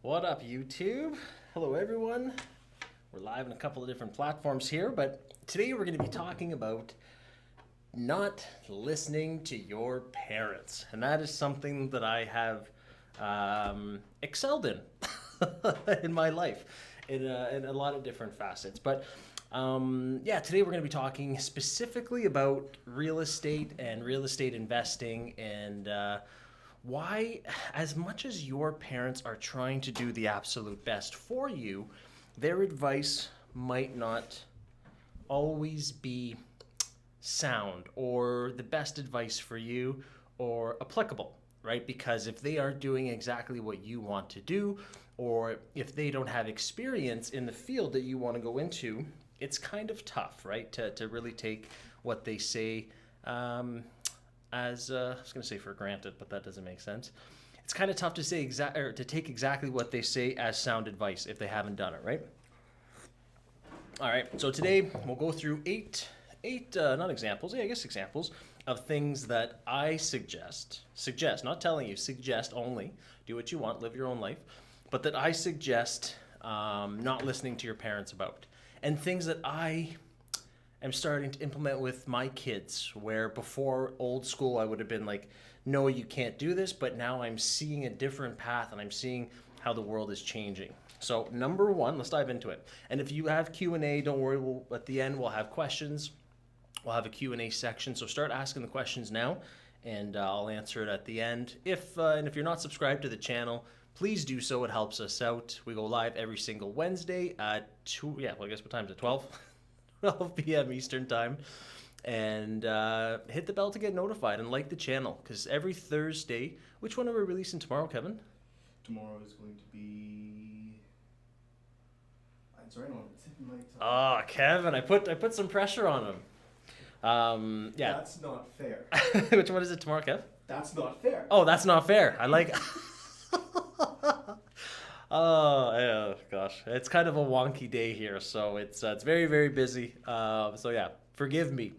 What up, YouTube? Hello, everyone. We're live on a couple of different platforms here, but today we're going to be talking about not listening to your parents. And that is something that I have excelled in in my life in a lot of different facets. But today we're going to be talking specifically about real estate and real estate investing and why, as much as your parents are trying to do the absolute best for you, their advice might not always be sound or the best advice for you or applicable, right? Because if they aren't doing exactly what you want to do, or if they don't have experience in the field that you want to go into, it's kind of tough, right? To really take what they say I was going to say for granted, but that doesn't make sense. It's kind of tough to say to take exactly what they say as sound advice if they haven't done it, right? All right, so today we'll go through eight, not examples, I guess examples of things that I suggest, not telling you, suggest only, do what you want, live your own life, but that I suggest not listening to your parents about. And things that I am starting to implement with my kids, where before old school I would have been like, no, you can't do this, but now I'm seeing a different path and I'm seeing how the world is changing. So number one, let's dive into it. And if you have Q&A, don't worry, at the end we'll have questions. We'll have a Q&A section, so start asking the questions now and I'll answer it at the end. And if you're not subscribed to the channel, please do so, it helps us out. We go live every single Wednesday at what time is it, 12? 12 p.m. Eastern time, and hit the bell to get notified and like the channel, because every Thursday, which one are we releasing tomorrow, Kevin? Tomorrow is going to be. It's right on the tip of my tongue. Oh, Kevin, I put some pressure on him. That's not fair. Which one is it tomorrow, Kev? That's not fair. Oh, that's not fair. I like. Oh, yeah, gosh. It's kind of a wonky day here, so it's very, very busy. Forgive me.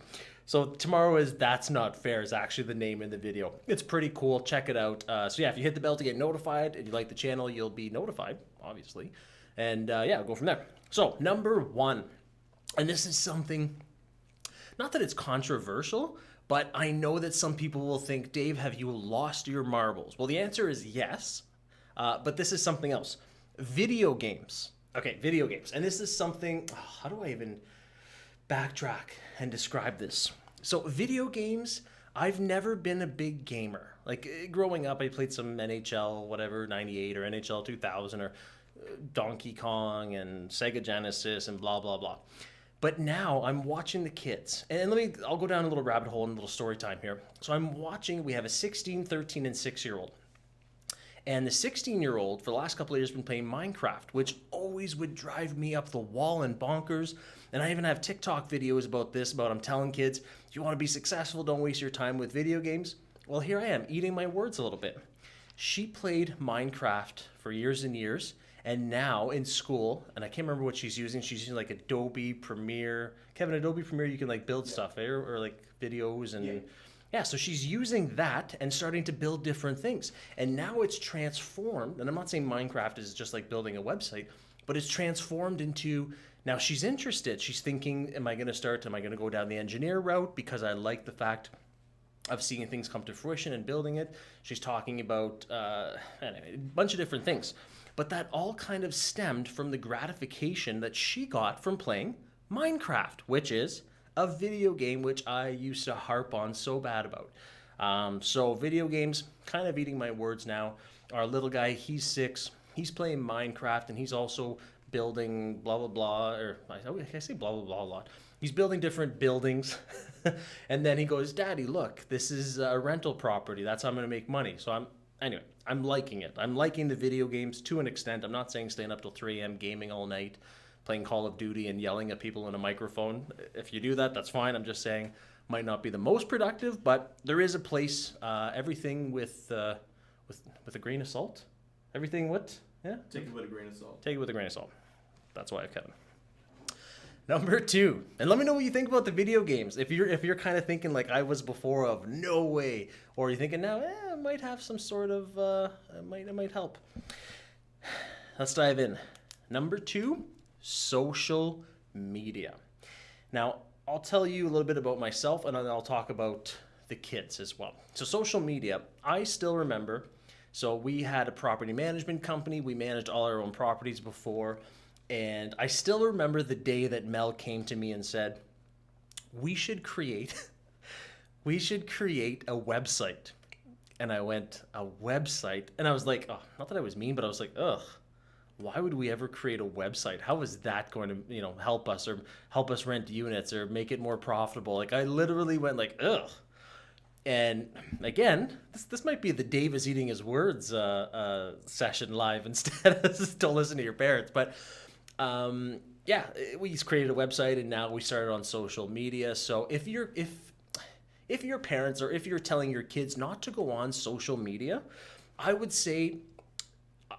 So tomorrow is That's Not Fair is actually the name in the video. It's pretty cool. Check it out. If you hit the bell to get notified and you like the channel, you'll be notified, obviously. And we'll go from there. So number one, and this is something, not that it's controversial, but I know that some people will think, Dave, have you lost your marbles? Well, the answer is yes. But this is something else. Video games. Okay, video games. And this is something, how do I even backtrack and describe this? So video games, I've never been a big gamer. Like growing up, I played some NHL, whatever, 98 or NHL 2000 or Donkey Kong and Sega Genesis and blah, blah, blah. But now I'm watching the kids. And I'll go down a little rabbit hole and a little story time here. So I'm watching, we have a 16, 13, and 6-year-old. And the 16-year-old, for the last couple of years, been playing Minecraft, which always would drive me up the wall and bonkers. And I even have TikTok videos about this, I'm telling kids, if you want to be successful, don't waste your time with video games. Well, here I am, eating my words a little bit. She played Minecraft for years and years, and now in school, and I can't remember what she's using like Adobe Premiere. Kevin, Adobe Premiere, you can like build stuff, or like videos and... Yeah, so she's using that and starting to build different things. And now it's transformed, and I'm not saying Minecraft is just like building a website, but it's transformed into, now she's interested. She's thinking, am I going to go down the engineer route because I like the fact of seeing things come to fruition and building it. She's talking about anyway, a bunch of different things. But that all kind of stemmed from the gratification that she got from playing Minecraft, which is a video game which I used to harp on so bad about. So video games, kind of eating my words now. Our little guy, he's 6. He's playing Minecraft, and he's also building blah, blah, blah. Or I say blah, blah, blah a lot. He's building different buildings. And then he goes, Daddy, look, this is a rental property. That's how I'm going to make money. So I'm liking it. I'm liking the video games to an extent. I'm not saying staying up till 3 a.m. gaming all night, playing Call of Duty and yelling at people in a microphone. If you do that, that's fine. I'm just saying might not be the most productive, but there is a place. Everything with a grain of salt. Everything what? Yeah. Take it with a grain of salt. Take it with a grain of salt. That's why I've kept them. Number 2, and let me know what you think about the video games. If you're kind of thinking like I was before of no way, or you're thinking now, it might have some sort of it might help. let's dive in. Number 2, social media. Now, I'll tell you a little bit about myself, and then I'll talk about the kids as well. So social media, I still remember, so we had a property management company. We managed all our own properties before, and I still remember the day that Mel came to me and said, we should create we should create a website. And I went, a website? And I was like, oh, not that I was mean, but I was like, ugh, why would we ever create a website? How is that going to, help us or help us rent units or make it more profitable? Like I literally went like, ugh. And again, this might be the Dave is eating his words session live instead of don't listen to your parents. But yeah, we just created a website and now we started on social media. So if your parents or if you're telling your kids not to go on social media, I would say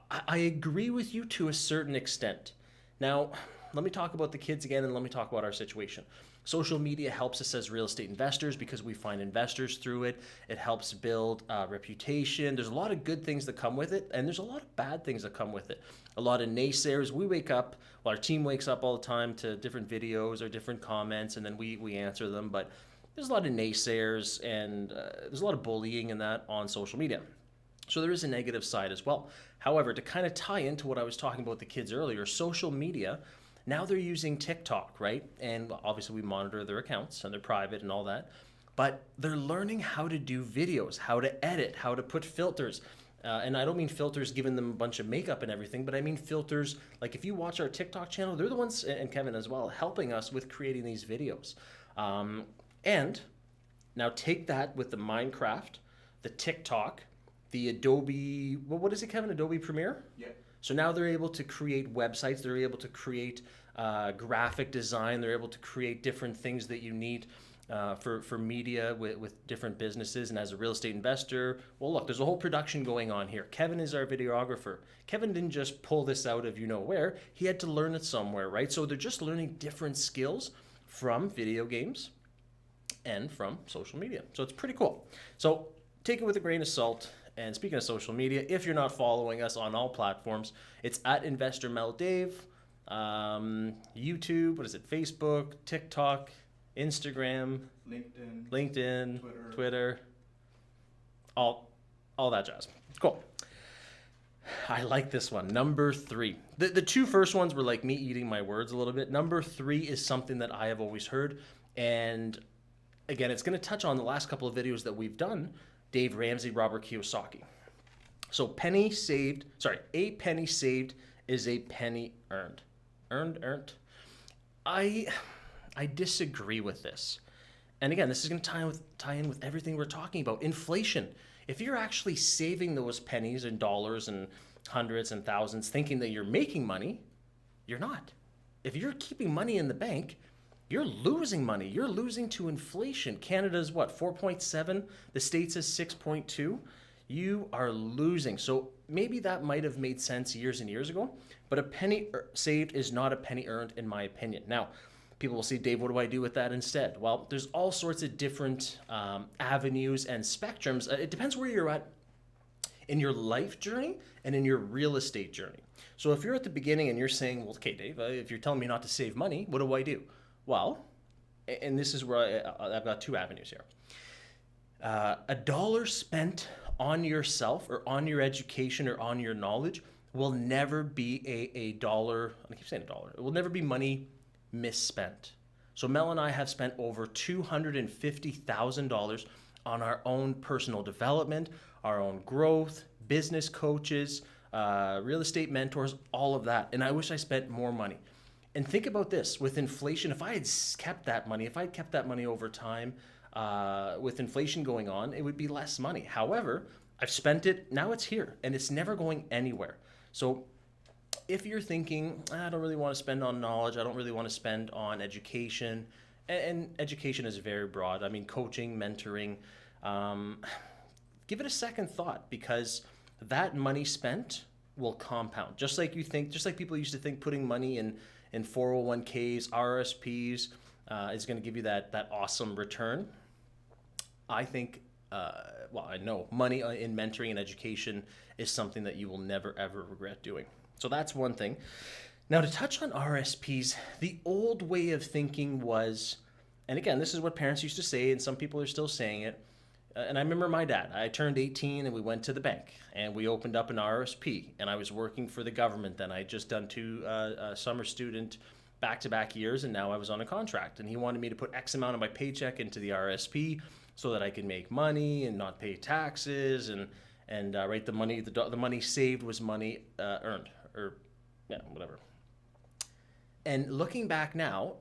I agree with you to a certain extent. Now, let me talk about the kids again and let me talk about our situation. Social media helps us as real estate investors because we find investors through it. It helps build reputation. There's a lot of good things that come with it, and there's a lot of bad things that come with it. A lot of naysayers. We wake up, well, our team wakes up all the time to different videos or different comments, and then we answer them. But there's a lot of naysayers, and there's a lot of bullying in that on social media. So there is a negative side as well. However, to kind of tie into what I was talking about with the kids earlier, social media, now they're using TikTok, right? And obviously we monitor their accounts and they're private and all that. But they're learning how to do videos, how to edit, how to put filters. And I don't mean filters giving them a bunch of makeup and everything, but I mean filters, like if you watch our TikTok channel, they're the ones, and Kevin as well, helping us with creating these videos. And now take that with the Minecraft, the TikTok, the Adobe, well, what is it, Kevin? Adobe Premiere? Yeah. So now they're able to create websites. They're able to create graphic design. They're able to create different things that you need for media with different businesses. And as a real estate investor, well, look, there's a whole production going on here. Kevin is our videographer. Kevin didn't just pull this out of where. He had to learn it somewhere, right? So they're just learning different skills from video games and from social media. So it's pretty cool. So take it with a grain of salt. And speaking of social media, if you're not following us on all platforms, it's at Investor Mel Dave, YouTube, what is it, Facebook, TikTok, Instagram, LinkedIn, Twitter, all that jazz. Cool. I like this one. Number 3. The two first ones were like me eating my words a little bit. Number 3 is something that I have always heard. And again, it's going to touch on the last couple of videos that we've done. Dave Ramsey, Robert Kiyosaki. So a penny saved is a penny earned. Earned. I disagree with this. And again, this is going to tie in with everything we're talking about. Inflation. If you're actually saving those pennies and dollars and hundreds and thousands thinking that you're making money, you're not. If you're keeping money in the bank, you're losing money. You're losing to inflation. Canada's what, 4.7? The States is 6.2. You are losing. So maybe that might have made sense years and years ago, but a penny saved is not a penny earned, in my opinion. Now, people will say, Dave, what do I do with that instead? Well, there's all sorts of different avenues and spectrums. It depends where you're at in your life journey and in your real estate journey. So if you're at the beginning and you're saying, well, okay, Dave, if you're telling me not to save money, what do I do? Well, and this is where I've got 2 avenues here. $1 spent on yourself or on your education or on your knowledge will never be a dollar. I keep saying $1. It will never be money misspent. So Mel and I have spent over $250,000 on our own personal development, our own growth, business coaches, real estate mentors, all of that. And I wish I spent more money. And think about this, with inflation, if I had kept that money over time, with inflation going on, it would be less money. However, I've spent it, now it's here, and it's never going anywhere. So if you're thinking, I don't really want to spend on knowledge, I don't really want to spend on education, and education is very broad. I mean, coaching, mentoring, give it a second thought, because that money spent will compound. Just like people used to think putting money in 401ks, RSPs is going to give you that awesome return. I think, I know money in mentoring and education is something that you will never, ever regret doing. So that's one thing. Now, to touch on RSPs, the old way of thinking was, and again, this is what parents used to say, and some people are still saying it. And I remember my dad. I turned 18 and we went to the bank and we opened up an RSP. And I was working for the government then. I had just done two summer student back-to-back years, and now I was on a contract. And he wanted me to put X amount of my paycheck into the RSP so that I could make money and not pay taxes and right, the money saved was money earned, or yeah, whatever. And looking back now,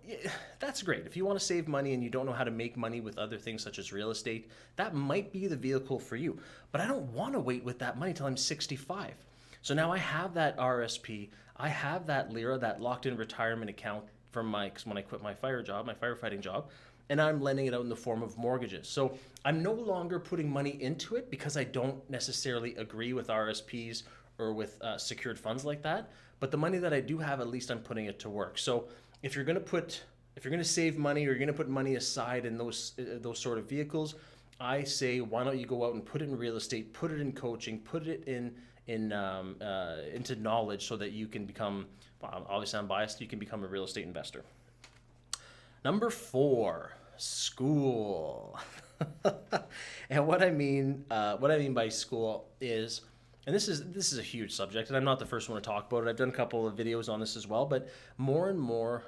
that's great. If you want to save money and you don't know how to make money with other things such as real estate, that might be the vehicle for you. But I don't want to wait with that money till I'm 65. So now I have that RSP, I have that LIRA, that locked-in retirement account from when I quit my firefighting job, and I'm lending it out in the form of mortgages. So I'm no longer putting money into it because I don't necessarily agree with RSPs or with secured funds like that. But the money that I do have, at least I'm putting it to work. So if you're going to save money or you're going to put money aside in those sort of vehicles, I say, why don't you go out and put it in real estate, put it in coaching, put it into knowledge so that you can become, well, obviously I'm biased, you can become a real estate investor. Number 4, school. And what I mean by school is, and this is a huge subject, and I'm not the first one to talk about it. I've done a couple of videos on this as well, but more and more,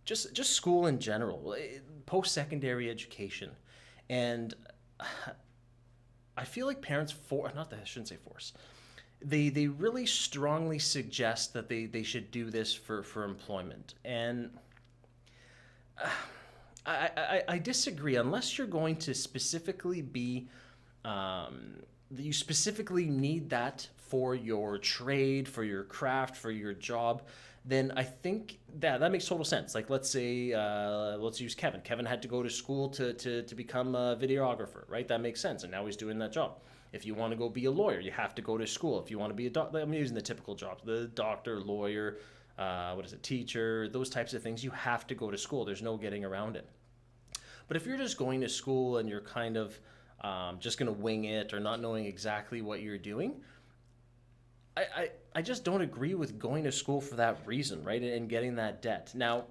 just school in general, post-secondary education, and I feel like parents I shouldn't say force. They really strongly suggest that they should do this for employment, and I disagree. Unless you're going to specifically be you specifically need that for your trade, for your craft, for your job, then I think that makes total sense. Like, let's say, let's use Kevin. Kevin had to go to school to become a videographer, right? That makes sense, and now he's doing that job. If you want to go be a lawyer, you have to go to school. If you want to be a doctor, I'm using the typical jobs, the doctor, lawyer, teacher, those types of things, you have to go to school. There's no getting around it. But if you're just going to school and you're kind of just going to wing it or not knowing exactly what you're doing, I just don't agree with going to school for that reason, right? And getting that debt. Now,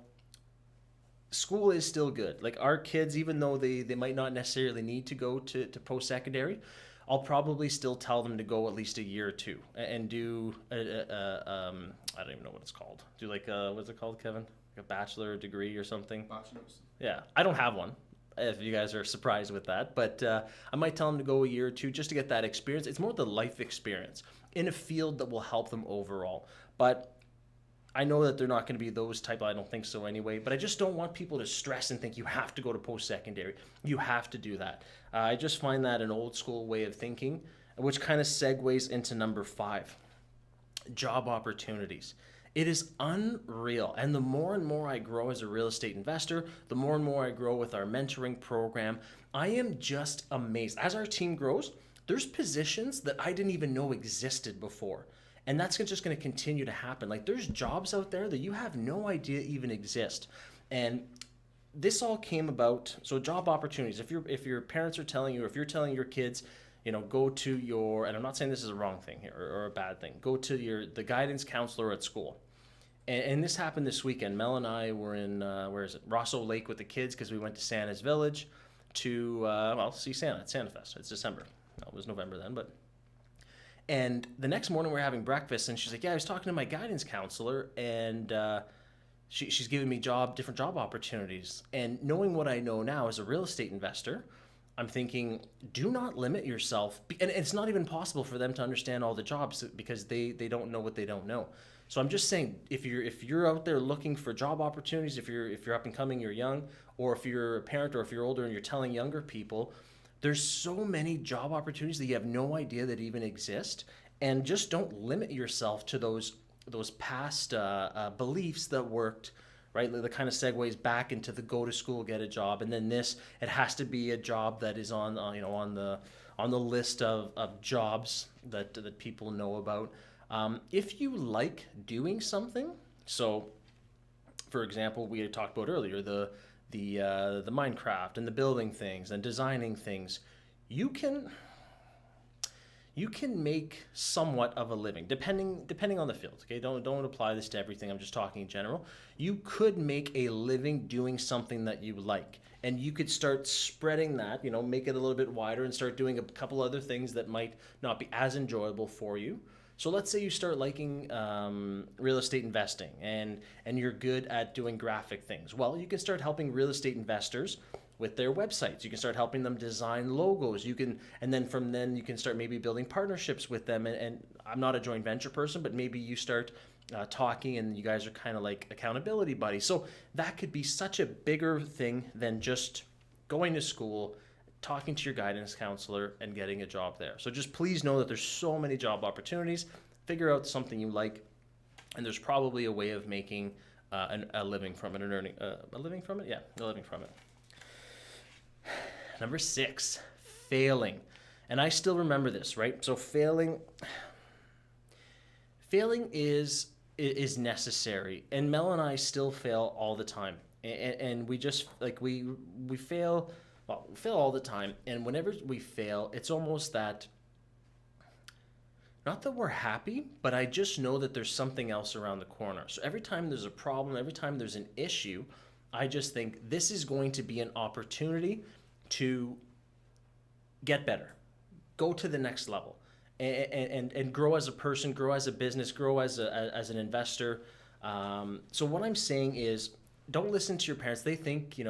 school is still good. Like, our kids, even though they might not necessarily need to go to post-secondary, I'll probably still tell them to go at least a year or two and do, I don't even know what it's called. Do what's it called, Kevin? Like a bachelor degree or something? Bachelor's. Yeah, I don't have one, if you guys are surprised with that. But I might tell them to go a year or two just to get that experience. It's more the life experience in a field that will help them overall. But I know that they're not going to be those type. I don't think so anyway. But I just don't want people to stress and think you have to go to post-secondary. You have to do that. I just find that an old school way of thinking, which kind of segues into number 5, job opportunities. It is unreal. And the more and more I grow as a real estate investor, the more and more I grow with our mentoring program, I am just amazed. As our team grows, there's positions that I didn't even know existed before. And that's just going to continue to happen. Like, there's jobs out there that you have no idea even exist. And this all came about, so job opportunities. If your parents are telling you, or if you're telling your kids, go to your, and I'm not saying this is a wrong thing here or a bad thing, go to the guidance counselor at school. And this happened this weekend. Mel and I were in, Rosso Lake with the kids because we went to Santa's Village to, see Santa at Santa Fest. It's December. No, it was November then, but. And the next morning we're having breakfast, and she's like, yeah, I was talking to my guidance counselor, and she's giving me different job opportunities. And knowing what I know now as a real estate investor, I'm thinking, do not limit yourself. And it's not even possible for them to understand all the jobs because they don't know what they don't know. So I'm just saying, if you're out there looking for job opportunities, if you're up and coming, you're young, or if you're a parent or if you're older and you're telling younger people, there's so many job opportunities that you have no idea that even exist, and just don't limit yourself to those past beliefs that worked, right? The kind of segues back into the go to school, get a job, and then it has to be a job that is on the list of jobs that people know about. If you like doing something, so for example, we had talked about earlier the Minecraft and the building things and designing things, you can you can make somewhat of a living, depending on the field. Okay, don't apply this to everything. I'm just talking in general. You could make a living doing something that you like, and you could start spreading that. Make it a little bit wider and start doing a couple other things that might not be as enjoyable for you. So let's say you start liking real estate investing, and you're good at doing graphic things. Well, you can start helping real estate investors with their websites. You can start helping them design logos. And then from then you can start maybe building partnerships with them. And I'm not a joint venture person, but maybe you start talking, and you guys are kind of like accountability buddies. So that could be such a bigger thing than just going to school, talking to your guidance counselor, and getting a job there. So just please know that there's so many job opportunities. Figure out something you like, and there's probably a way of making a living from it, and earning a living from it. Yeah, a living from it. Number 6, failing. And I still remember this, right? So failing is necessary. And Mel and I still fail all the time. And we just, like, we fail, well, we fail all the time. And whenever we fail, it's almost that, not that we're happy, but I just know that there's something else around the corner. So every time there's a problem, every time there's an issue, I just think this is going to be an opportunity to get better, go to the next level, and grow as a person, grow as a business, grow as an investor. So what I'm saying is, don't listen to your parents. They think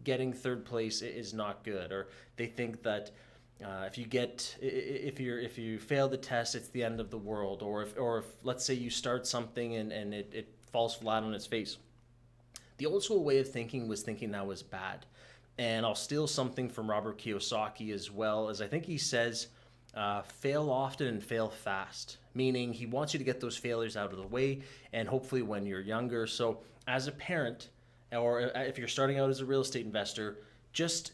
getting third place is not good, or they think that if you fail the test, it's the end of the world, or if let's say you start something and it falls flat on its face. The old school way of thinking was thinking that was bad. And I'll steal something from Robert Kiyosaki as well, as I think he says, fail often and fail fast, meaning he wants you to get those failures out of the way, and hopefully when you're younger. So as a parent, or if you're starting out as a real estate investor, just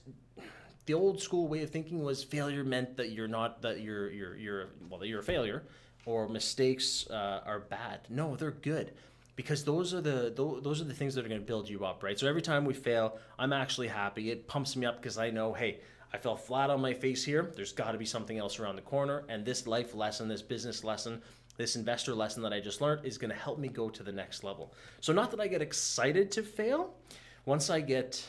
the old school way of thinking was failure meant that you're a failure, or mistakes are bad. No, they're good. Because those are the things that are going to build you up, right? So every time we fail, I'm actually happy. It pumps me up because I know, hey, I fell flat on my face here. There's got to be something else around the corner. And this life lesson, this business lesson, this investor lesson that I just learned is going to help me go to the next level. So not that I get excited to fail. Once I get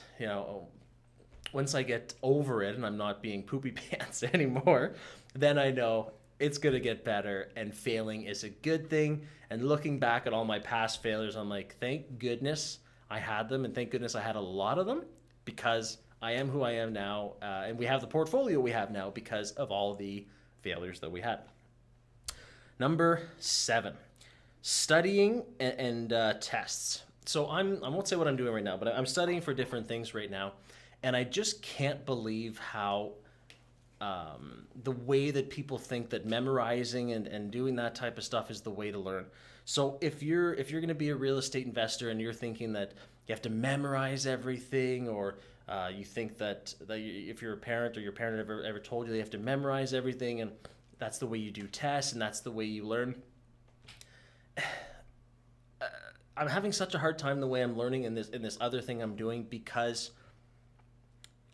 over it and I'm not being poopy pants anymore, then I know it's going to get better, and failing is a good thing. And looking back at all my past failures, I'm like, thank goodness I had them, and thank goodness I had a lot of them, because I am who I am now, and we have the portfolio we have now because of all the failures that we had. Number 7, studying and tests. So I won't say what I'm doing right now, but I'm studying for different things right now, and I just can't believe how the way that people think that memorizing and doing that type of stuff is the way to learn. So if you're going to be a real estate investor and you're thinking that you have to memorize everything, or you think that if you're a parent, or your parent ever told you they have to memorize everything, and that's the way you do tests and that's the way you learn, I'm having such a hard time the way I'm learning in this other thing I'm doing, because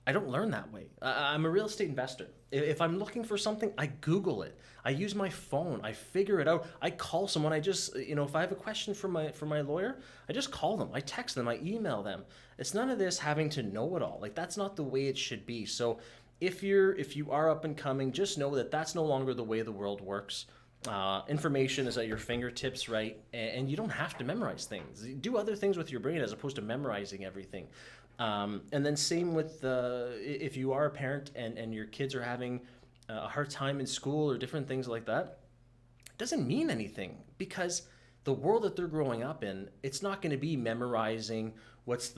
I don't learn that way. I'm a real estate investor. If I'm looking for something, I Google it. I use my phone. I figure it out. I call someone. I just, if I have a question for my lawyer, I just call them. I text them. I email them. It's none of this having to know it all. Like, that's not the way it should be. So if you are up and coming, just know that that's no longer the way the world works. Information is at your fingertips, right? And you don't have to memorize things. Do other things with your brain as opposed to memorizing everything. And then same with if you are a parent and your kids are having a hard time in school or different things like that, it doesn't mean anything, because the world that they're growing up in, it's not going to be memorizing let's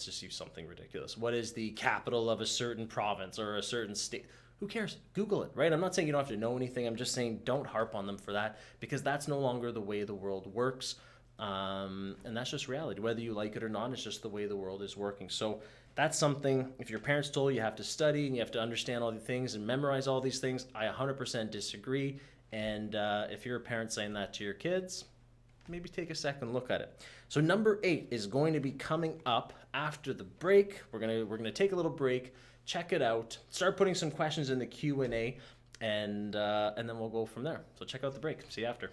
just use something ridiculous. What is the capital of a certain province or a certain state? Who cares? Google it, right? I'm not saying you don't have to know anything. I'm just saying don't harp on them for that, because that's no longer the way the world works. And that's just reality. Whether you like it or not, it's just the way the world is working. So that's something, if your parents told you have to study and you have to understand all the things and memorize all these things, I 100% disagree. And if you're a parent saying that to your kids, maybe take a second look at it. So number 8 is going to be coming up after the break. We're gonna take a little break, check it out, start putting some questions in the Q&A. and then we'll go from there. So check out the break. See you after.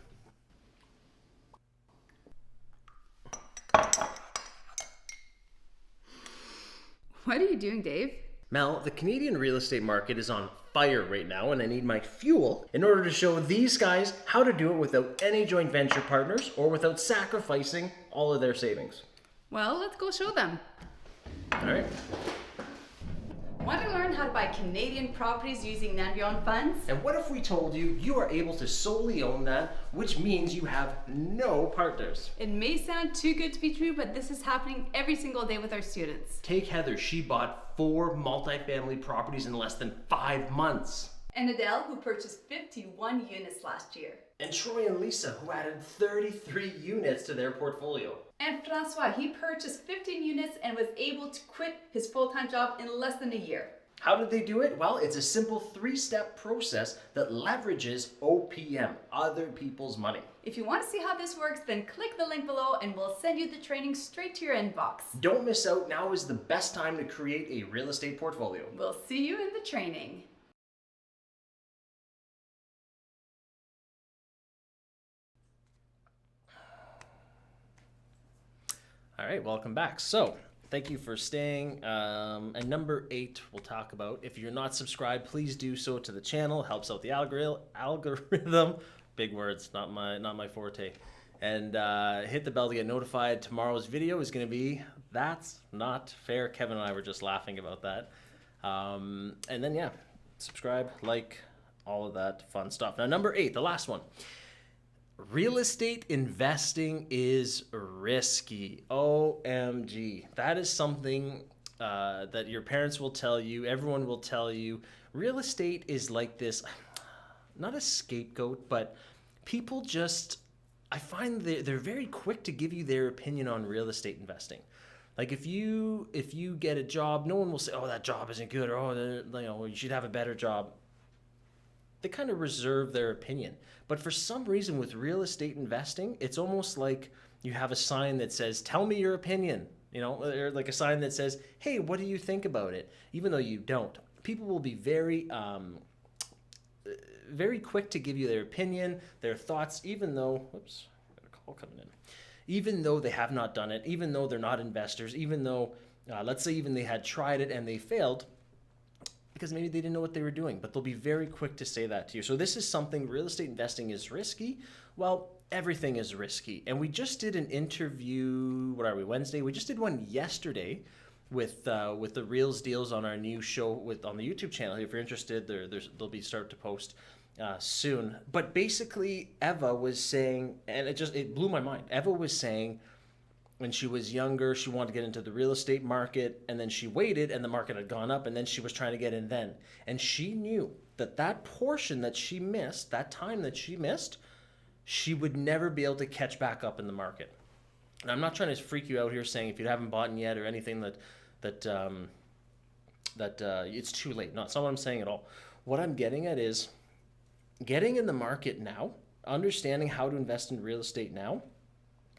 What are you doing, Dave? Mel, the Canadian real estate market is on fire right now, and I need my fuel in order to show these guys how to do it without any joint venture partners or without sacrificing all of their savings. Well, let's go show them. All right. Want to learn how to buy Canadian properties using non-beyond funds? And what if we told you you are able to solely own that, which means you have no partners? It may sound too good to be true, but this is happening every single day with our students. Take Heather. She bought 4 multifamily properties in less than 5 months. And Adele, who purchased 51 units last year. And Troy and Lisa, who added 33 units to their portfolio. And Francois, he purchased 15 units and was able to quit his full-time job in less than a year. How did they do it? Well, it's a simple 3-step process that leverages OPM, other people's money. If you want to see how this works, then click the link below and we'll send you the training straight to your inbox. Don't miss out. Now is the best time to create a real estate portfolio. We'll see you in the training. All right, welcome back. So, thank you for staying. And number 8, we'll talk about. If you're not subscribed, please do so to the channel. Helps out the algorithm. Big words, not my forte. And hit the bell to get notified. Tomorrow's video is going to be That's Not Fair. Kevin and I were just laughing about that. And then, yeah, subscribe, like, all of that fun stuff. Now, number 8, the last one. Real estate investing is risky. OMG. That is something that your parents will tell you, everyone will tell you. Real estate is like this, not a scapegoat, but people just, I find they're very quick to give you their opinion on real estate investing. Like if you get a job, no one will say, oh, that job isn't good, or oh, you should have a better job. They kind of reserve their opinion. But for some reason with real estate investing, it's almost like you have a sign that says, tell me your opinion, or like a sign that says, hey, what do you think about it? Even though you don't. People will be very, very quick to give you their opinion, their thoughts, even though, whoops, got a call coming in. Even though they have not done it, even though they're not investors, even though, let's say even they had tried it and they failed, because maybe they didn't know what they were doing, but they'll be very quick to say that to you. So this is something, real estate investing is risky. Well, everything is risky. And we just did an interview, Wednesday? We just did one yesterday with the Reels Deals on our new show on the YouTube channel. If you're interested, they'll be start to post soon. But basically, Eva was saying, and it blew my mind. Eva was saying, when she was younger, she wanted to get into the real estate market, and then she waited, and the market had gone up, and then she was trying to get in then. And she knew that portion that she missed, that time that she missed, she would never be able to catch back up in the market. And I'm not trying to freak you out here saying if you haven't bought in yet or anything that it's too late. No, it's not what I'm saying at all. What I'm getting at is getting in the market now, understanding how to invest in real estate now,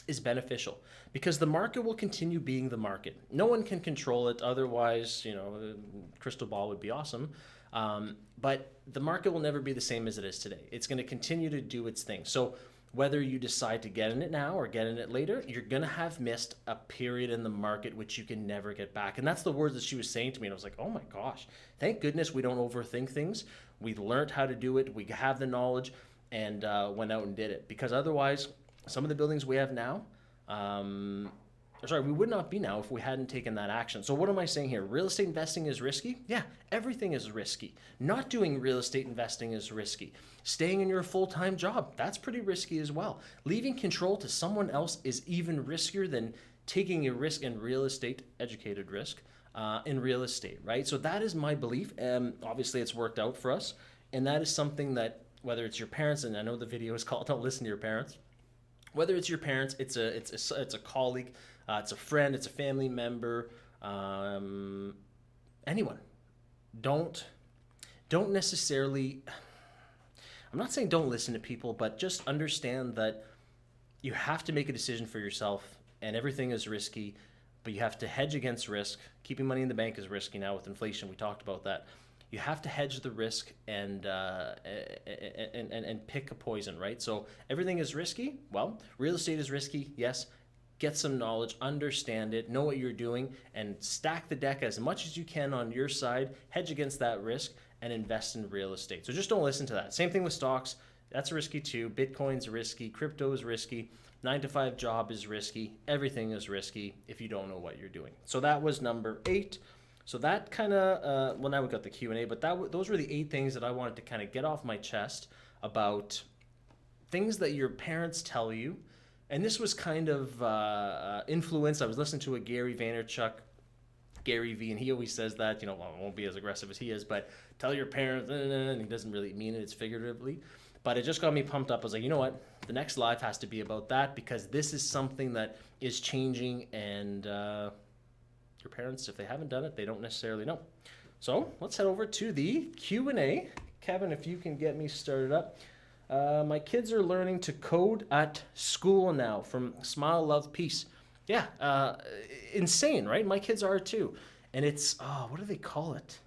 is beneficial because the market will continue being the market. No one can control it. Otherwise, the crystal ball would be awesome. But the market will never be the same as it is today. It's going to continue to do its thing. So whether you decide to get in it now or get in it later, you're going to have missed a period in the market which you can never get back. And that's the words that she was saying to me. And I was like, oh my gosh, thank goodness we don't overthink things. We learned how to do it. We have the knowledge and went out and did it. Because otherwise, some of the buildings we have now, we would not be now if we hadn't taken that action. So what am I saying here? Real estate investing is risky? Yeah, everything is risky. Not doing real estate investing is risky. Staying in your full-time job, that's pretty risky as well. Leaving control to someone else is even riskier than taking a risk in real estate, educated risk, in real estate, right? So that is my belief. Obviously, it's worked out for us. And that is something that, whether it's your parents, and I know the video is called Don't Listen to Your Parents, whether it's your parents, it's a colleague, it's a friend, it's a family member, anyone. Don't necessarily, I'm not saying don't listen to people, but just understand that you have to make a decision for yourself and everything is risky, but you have to hedge against risk. Keeping money in the bank is risky now with inflation. We talked about that. you have to hedge the risk and pick a poison, right? So everything is risky. Well, real estate is risky, yes. Get some knowledge, understand it, know what you're doing, and stack the deck as much as you can on your side, hedge against that risk, and invest in real estate. So just don't listen to that. Same thing with stocks. That's risky too. Bitcoin's risky. Crypto is risky. 9-to-5 job is risky. Everything is risky if you don't know what you're doing. So that was number 8. So that kind of, well, now we got the Q&A, but those were the 8 things that I wanted to kind of get off my chest about things that your parents tell you. And this was kind of influenced. I was listening to a Gary Vaynerchuk, Gary V, and he always says that, well, it won't be as aggressive as he is, but tell your parents, and he doesn't really mean it, it's figuratively. But it just got me pumped up. I was like, you know what? The next live has to be about that, because this is something that is changing, and your parents, if they haven't done it, they don't necessarily know. So let's head over to the Q&A. Kevin, if you can get me started up. My kids are learning to code at school now from Smile, Love, Peace. Yeah, insane, right? My kids are too. And it's, what do they call it?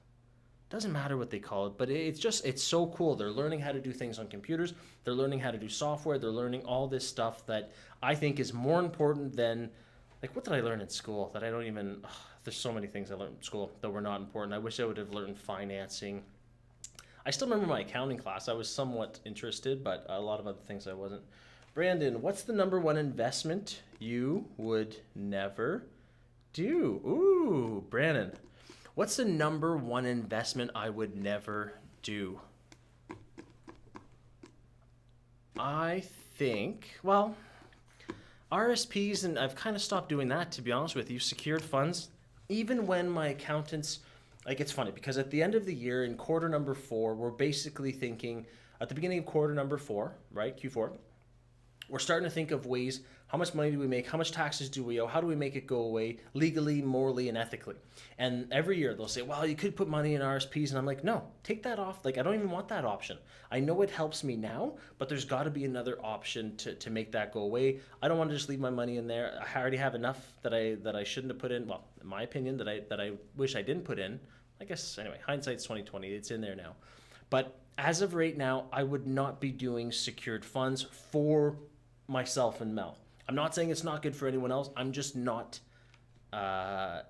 Doesn't matter what they call it, but it's so cool. They're learning how to do things on computers. They're learning how to do software. They're learning all this stuff that I think is more important than, like, what did I learn in school that I don't even, there's so many things I learned in school that were not important. I wish I would have learned financing. I still remember my accounting class. I was somewhat interested, but a lot of other things I wasn't. Brandon, what's the number one investment you would never do? Ooh, Brandon. What's the number one investment I would never do? I think, well, RSPs, and I've kind of stopped doing that, to be honest with you. Secured funds, even when my accountants, like, it's funny because at the end of the year in quarter number 4, we're basically thinking at the beginning of quarter number 4, right, Q4, we're starting to think of ways, how much money do we make? How much taxes do we owe? How do we make it go away legally, morally, and ethically? And every year they'll say, well, you could put money in RSPs. And I'm like, no, take that off. Like, I don't even want that option. I know it helps me now, but there's got to be another option to make that go away. I don't want to just leave my money in there. I already have enough that I shouldn't have put in. Well, in my opinion, that I wish I didn't put in. I guess, anyway, hindsight's 20/20. It's in there now. But as of right now, I would not be doing secured funds for myself and Mel. I'm not saying it's not good for anyone else. I'm just not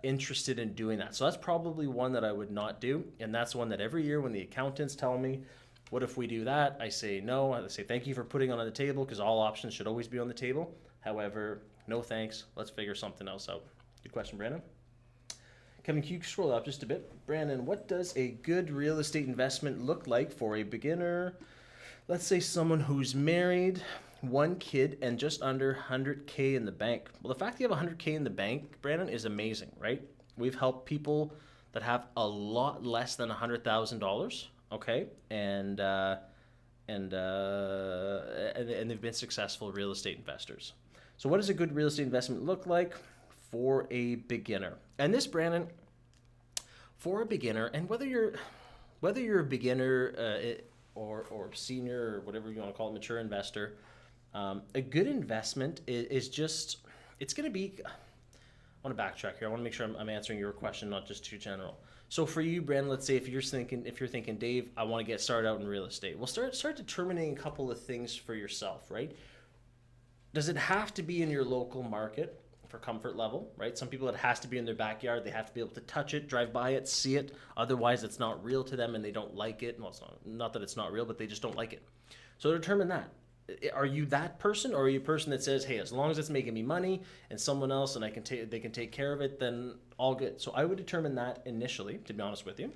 interested in doing that. So that's probably one that I would not do. And that's one that every year when the accountants tell me, what if we do that? I say no. I say thank you for putting it on the table, because all options should always be on the table. However, no thanks. Let's figure something else out. Good question, Brandon. Kevin, can you scroll up just a bit? Brandon, what does a good real estate investment look like for a beginner? Let's say someone who's married, 1 kid, and just under 100K in the bank. Well, the fact that you have 100K in the bank, Brandon, is amazing, right? We've helped people that have a lot less than $100,000, okay? And they've been successful real estate investors. So what does a good real estate investment look like for a beginner? And this, Brandon, for a beginner, and whether you're a beginner or senior, or whatever you want to call it, mature investor, a good investment is just, it's going to be, I want to backtrack here. I want to make sure I'm answering your question, not just too general. So for you, Brandon, let's say if you're thinking, Dave, I want to get started out in real estate. Well, start determining a couple of things for yourself, right? Does it have to be in your local market for comfort level, right? Some people, it has to be in their backyard. They have to be able to touch it, drive by it, see it. Otherwise, it's not real to them and they don't like it. Well, it's not that it's not real, but they just don't like it. So determine that. Are you that person, or are you a person that says, hey, as long as it's making me money and someone else and they can take care of it, then all good. So I would determine that initially, to be honest with you.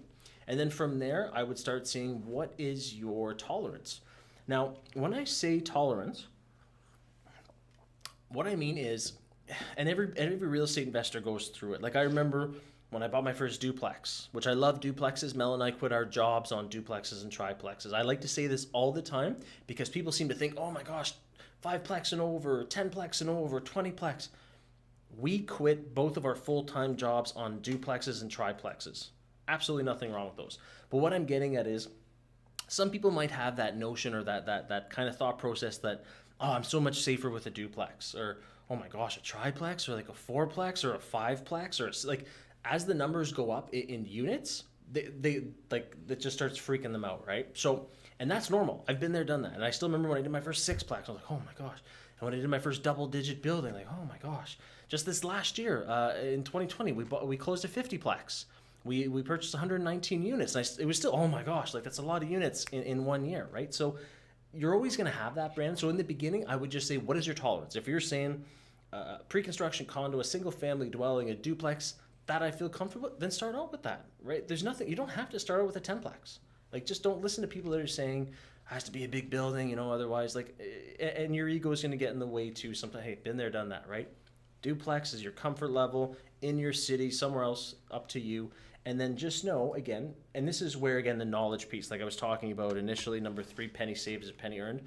And then from there, I would start seeing what is your tolerance. Now, when I say tolerance, what I mean is, and every real estate investor goes through it. Like, I remember when I bought my first duplex, which I love duplexes. Mel and I quit our jobs on duplexes and triplexes. I like to say this all the time because people seem to think, oh my gosh, 5plex and over, 10plex and over, 20plex. We quit both of our full-time jobs on duplexes and triplexes. Absolutely nothing wrong with those. But what I'm getting at is, some people might have that notion or that kind of thought process that, oh, I'm so much safer with a duplex, or oh my gosh, a triplex, or like a 4plex or a 5plex, or like, as the numbers go up in units, they like that just starts freaking them out, right? So, and that's normal. I've been there, done that, and I still remember when I did my first sixplex. I was like, oh my gosh. And when I did my first double-digit building, like, oh my gosh. Just this last year, in 2020, we closed a 50plex. We purchased 119 units. And it was still, oh my gosh, like that's a lot of units in 1 year, right? So you're always going to have that, brand. So in the beginning, I would just say, what is your tolerance? If you're saying pre-construction condo, a single-family dwelling, a duplex, that I feel comfortable with, then start out with that, right? There's nothing, you don't have to start out with a 10plex. Like, just don't listen to people that are saying, has to be a big building, you know, otherwise, like, and your ego is going to get in the way too. Sometimes, hey, been there, done that, right? Duplex is your comfort level in your city, somewhere else, up to you. And then just know, again, and this is where, again, the knowledge piece, like I was talking about initially, number 3, penny saved is a penny earned.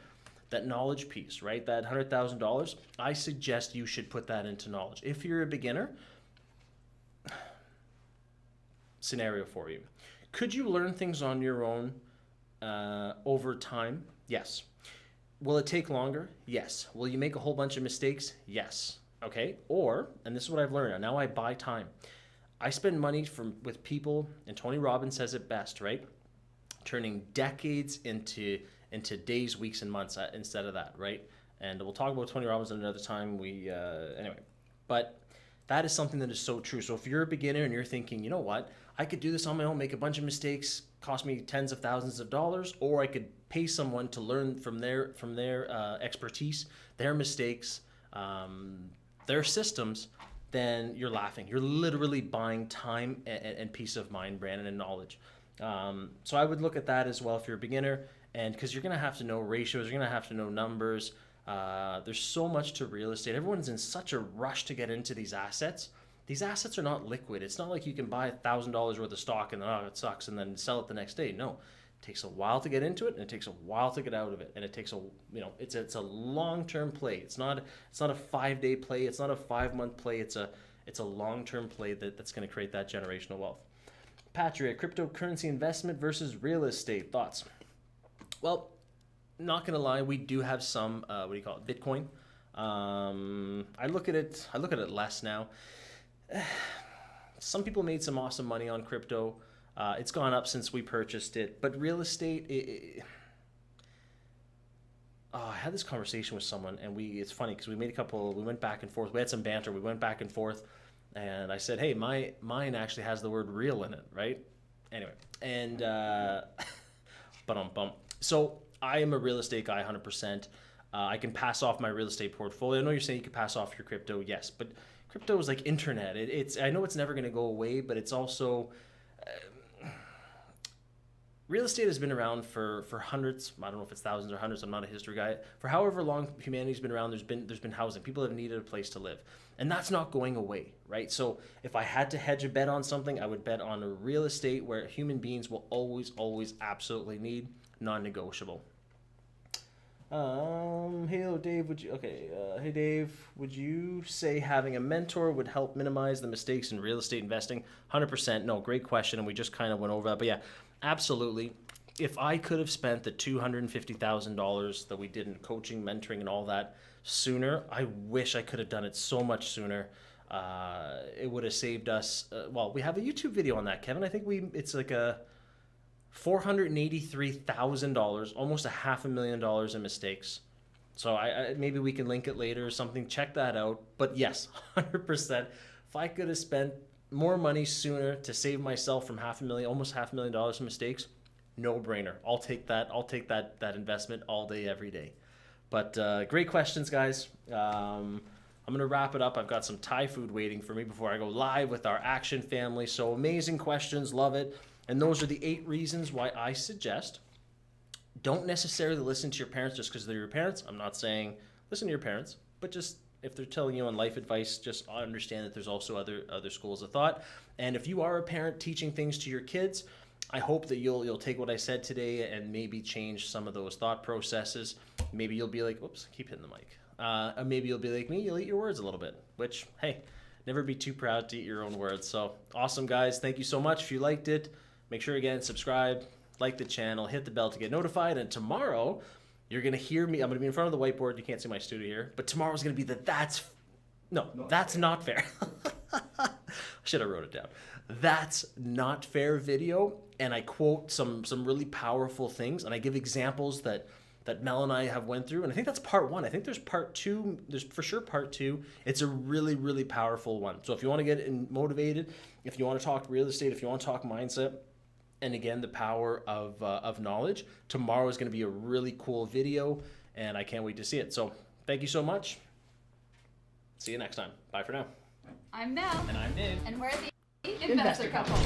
That knowledge piece, right? That $100,000, I suggest you should put that into knowledge. If you're a beginner, scenario for you. Could you learn things on your own over time? Yes. Will it take longer? Yes. Will you make a whole bunch of mistakes? Yes. Okay? Or, and this is what I've learned, now I buy time. I spend money with people, and Tony Robbins says it best, right? Turning decades into days, weeks, and months instead of that, right? And we'll talk about Tony Robbins another time. Anyway, but that is something that is so true. So if you're a beginner and you're thinking, you know what, I could do this on my own, make a bunch of mistakes, cost me tens of thousands of dollars, or I could pay someone to learn from their expertise, their mistakes, their systems, then you're laughing. You're literally buying time and peace of mind, Brandon, and knowledge. So I would look at that as well if you're a beginner, and because you're going to have to know ratios, you're going to have to know numbers. There's so much to real estate. Everyone's in such a rush to get into these assets. These assets are not liquid. It's not like you can buy $1,000 worth of stock and then, oh, it sucks, and then sell it the next day. No, it takes a while to get into it, and it takes a while to get out of it. And it takes it's a long-term play. It's not a 5-day play. It's not a 5-month play. It's a long-term play that's going to create that generational wealth. Patrick, cryptocurrency investment versus real estate thoughts. Well, not gonna lie, we do have some Bitcoin. I look at it less now. Some people made some awesome money on crypto. It's gone up since we purchased it, but real estate, I had this conversation with someone, and it's funny because we went back and forth. We had some banter. We went back and forth, and I said, hey, mine actually has the word real in it, right? Anyway, and so I am a real estate guy 100%. I can pass off my real estate portfolio. I know you're saying you can pass off your crypto, yes, but crypto is like internet. I know it's never going to go away, but it's also real estate has been around for hundreds. I don't know if it's thousands or hundreds. I'm not a history guy. For however long humanity's been around, there's been housing. People have needed a place to live, and that's not going away, right? So if I had to hedge a bet on something, I would bet on a real estate where human beings will always absolutely need, non-negotiable. Hey Dave, hey Dave, would you say having a mentor would help minimize the mistakes in real estate investing? 100%. No, great question, and we just kind of went over that. But yeah, absolutely. If I could have spent the $250,000 that we did in coaching, mentoring, and all that sooner, I wish I could have done it so much sooner. It would have saved us. We have a YouTube video on that, Kevin. I think it's like a $483,000, almost $500,000 in mistakes. So I maybe we can link it later or something. Check that out. But yes, 100%. If I could have spent more money sooner to save myself from almost $500,000 in mistakes, no brainer. I'll take that investment all day, every day. But great questions, guys. I'm gonna wrap it up. I've got some Thai food waiting for me before I go live with our action family. So amazing questions, love it. And those are the 8 reasons why I suggest don't necessarily listen to your parents just because they're your parents. I'm not saying listen to your parents, but just if they're telling you on life advice, just understand that there's also other schools of thought. And if you are a parent teaching things to your kids, I hope that you'll take what I said today and maybe change some of those thought processes. Maybe you'll be like, oops, keep hitting the mic. Maybe you'll be like me, you'll eat your words a little bit, which, hey, never be too proud to eat your own words. So awesome, guys. Thank you so much. If you liked it, make sure, again, subscribe, like the channel, hit the bell to get notified. And tomorrow, you're going to hear me. I'm going to be in front of the whiteboard. You can't see my studio here. But tomorrow's going to be that's not fair. I should have wrote it down. That's Not Fair video, and I quote some really powerful things, and I give examples that Mel and I have went through, and I think that's part 1. I think there's part 2. There's for sure part 2. It's a really powerful one. So if you want to get motivated, if you want to talk real estate, if you want to talk mindset, and again the power of knowledge, tomorrow is going to be a really cool video, and I can't wait to see it. So thank you so much. See you next time. Bye for now. I'm Mel. And I'm Dave. And we're the Investor Couple.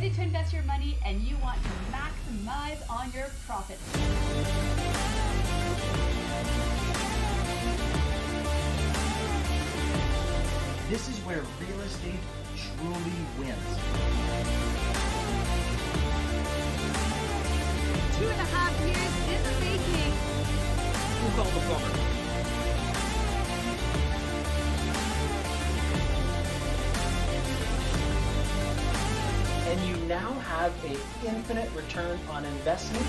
To invest your money and you want to maximize on your profits. This is where real estate truly wins. 2.5 years in the making. Who called the plumber? And you now have an infinite return on investment